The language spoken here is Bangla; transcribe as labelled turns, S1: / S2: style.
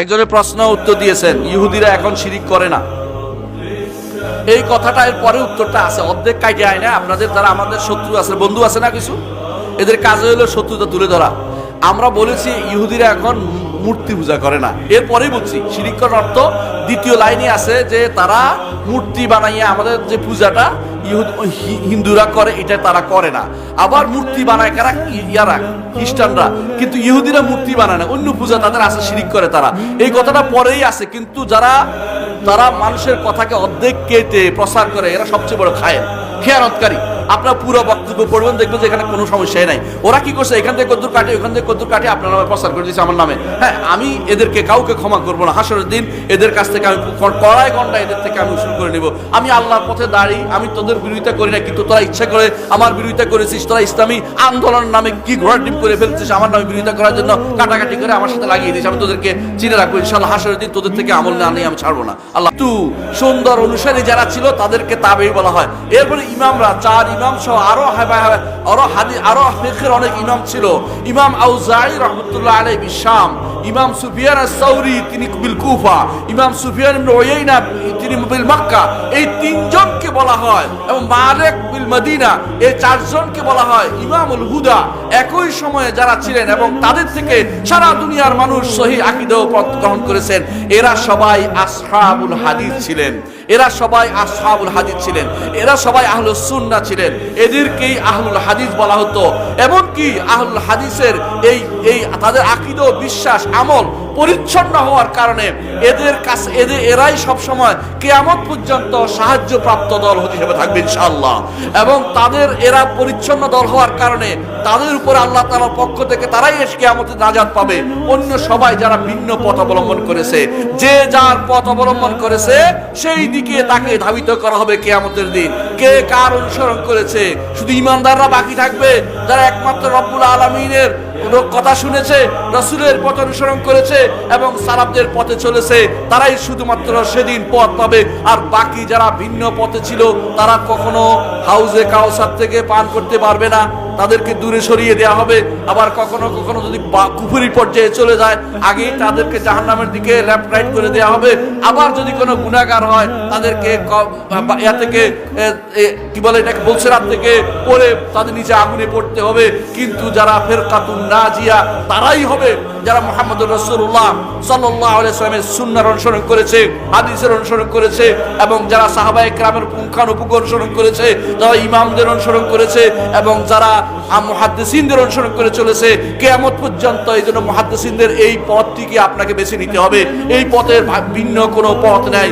S1: একজনের প্রশ্ন উত্তর দিয়েছেন ইহুদিরা এখন শিরিক করে না। এই কথাটা এর পরে উত্তরটা আছে, অর্ধেক কাটে আয় না। আপনাদের যারা আমাদের শত্রু আছে, বন্ধু আছে না কিছু, এদের কাজ হলো শত্রুতা তুলে ধরা। আমরা বলেছি ইহুদিরা এখন মূর্তি পূজা করে না, এরপরেই বলছি শিরিক করার অর্থ দ্বিতীয় লাইনে আছে যে তারা মূর্তি বানাইয়া আমাদের যে পূজাটা হিন্দুরা করে এটা তারা করে না। আবার মূর্তি বানায় কারা? ইয়ারা খ্রিস্টানরা। কিন্তু ইহুদিরা মূর্তি বানায় না, অন্য পূজা তাদের আছে, শিরিক করে তারা। এই কথাটা পরেই আছে, কিন্তু তারা মানুষের কথাকে অর্ধেক কেটে প্রচার করে, এরা সবচেয়ে বড় খেয়ানতকারী। আপনারা পুরো বক্তব্য পড়বেন, দেখবেন যে এখানে কোনো সমস্যাই নাই। ওরা কি করছে, এখান থেকে কদ্দুর কাটে, ওখান থেকে কদ্দুর কাটে আপনার নামে প্রচার করে দিয়েছে, আমার নামে। হ্যাঁ, আমি এদেরকে কাউকে ক্ষমা করবো না। হাসরের দিন এদের কাছ থেকে আমি কড়াই গন্ডা এদের থেকে আমি উসুল করে নিব। আমি আল্লাহর পথে দাঁড়িয়ে, আমি তোদের বিরোধিতা করি না, কিন্তু তোরা ইচ্ছা করে আমার বিরোধিতা করেছিস। তোরা ইসলামী আন্দোলনের নামে কি ঘোড়া টিপ করে ফেলছিস, আমার নামে বিরোধিতা করার জন্য কাটাকাটি করে আমার সাথে লাগিয়ে দিস। আমি তোদেরকে চিনে রাখবো ইনশাআল্লাহ। হাসরের দিন তোদের থেকে আমল না নিয়ে আমি ছাড়বো না। আল্লাহ তু সুন্দর অনুসারী যারা ছিল তাদেরকে তাবেঈ বলা হয়। এরপরে ইমামরা, 4 ইমাম সহ আরো ফিকহের অনেক ইমাম ছিল। ইমাম আউজাঈ রাহমাতুল্লাহ আলাইহি বিশাম, ইমাম সুফিয়ান আস-সাউরি তিনি বিল কুফা, ইমাম সুফিয়ান ইবনে উয়াইনা তিনি বিল মক্কা। এই 3 জনকে বলা হয়, এবং মালিক বিল মদিনা, এই 4 জনকে বলা হয় ইমামুল হুদা। একই সময়ে যারা ছিলেন এবং তাদের থেকে সারা দুনিয়ার মানুষ সহিহ আকীদা ও পথ গ্রহণ করেছেন, এরা সবাই আসহাবুল হাদিস ছিলেন। এরা সবাই আসহাবুল হাদিস ছিলেন, এরা সবাই আহলুস সুন্নাহ ছিলেন। এদেরকেই আহলুল হাদিস বলা হতো। এমনকি আহলুল হাদিসের এই তাদের আকীদা, বিশ্বাস, আমল পরিচ্ছন্ন হওয়ার কারণে এদের কাছে এরাই সব সময় কিয়ামত পর্যন্ত সাহায্যপ্রাপ্ত দল হিসেবে থাকবে ইনশাআল্লাহ। এবং এরা পরিচ্ছন্ন দল হওয়ার কারণে তাদের উপর আল্লাহ তাআলার পক্ষ থেকে তারাই কিয়ামতে নাজাত পাবে। অন্য সবাই যারা ভিন্ন পথ অবলম্বন করেছে, যে যার পথ অবলম্বন করেছে সেই দিকে তাকে ধাবিত করা হবে কিয়ামতের দিন। কে কার অনুসরণ করেছে, শুধু ঈমানদাররা বাকি থাকবে যারা একমাত্র রব্বুল আলামিনের কথা শুনেছে, রাসূলের পথ অনুসরণ করেছে এবং সালাফদের পথে চলেছে, তারাই শুধুমাত্র সেদিন পথ পাবে। আর বাকি যারা ভিন্ন পথে ছিল তারা কখনো হাউজে কাউসার থেকে পান করতে পারবে না, তাদেরকে দূরে সরিয়ে দেওয়া হবে। আবার কখনো কখনো যদি কুফরি পর্যায়ে চলে যায়, আগেই তাদেরকে জাহান্নামের দিকে লেফট রাইট করে দেওয়া হবে। আবার যদি কোনো গুনাহগার হয় তাদেরকে কি বলে এটাকে, বলসেরাত থেকে পরে তাদের নিচে আগুনে পড়তে হবে। কিন্তু যারা ফিরকাতুন নাজিয়া তারাই হবে যারা মুহাম্মদুর রাসূলুল্লাহ সাল্লাল্লাহু আলাইহি ওয়াসাল্লামের সুন্নাহর অনুসরণ করেছে, হাদিসের অনুসরণ করেছে, এবং যারা সাহাবায়ে কেরামের পুঙ্খানুপুঙ্খ অনুসরণ করেছে, যারা ইমামদের অনুসরণ করেছে, এবং যারা মুহাদ্দিসিনদের অনুসরণ করে চলেছে কিয়ামত পর্যন্ত। এই জন্য মুহাদ্দিসিনদের এই পথটিকে আপনাকে বেছে নিতে হবে। এই পথের ভিন্ন কোনো পথ নাই।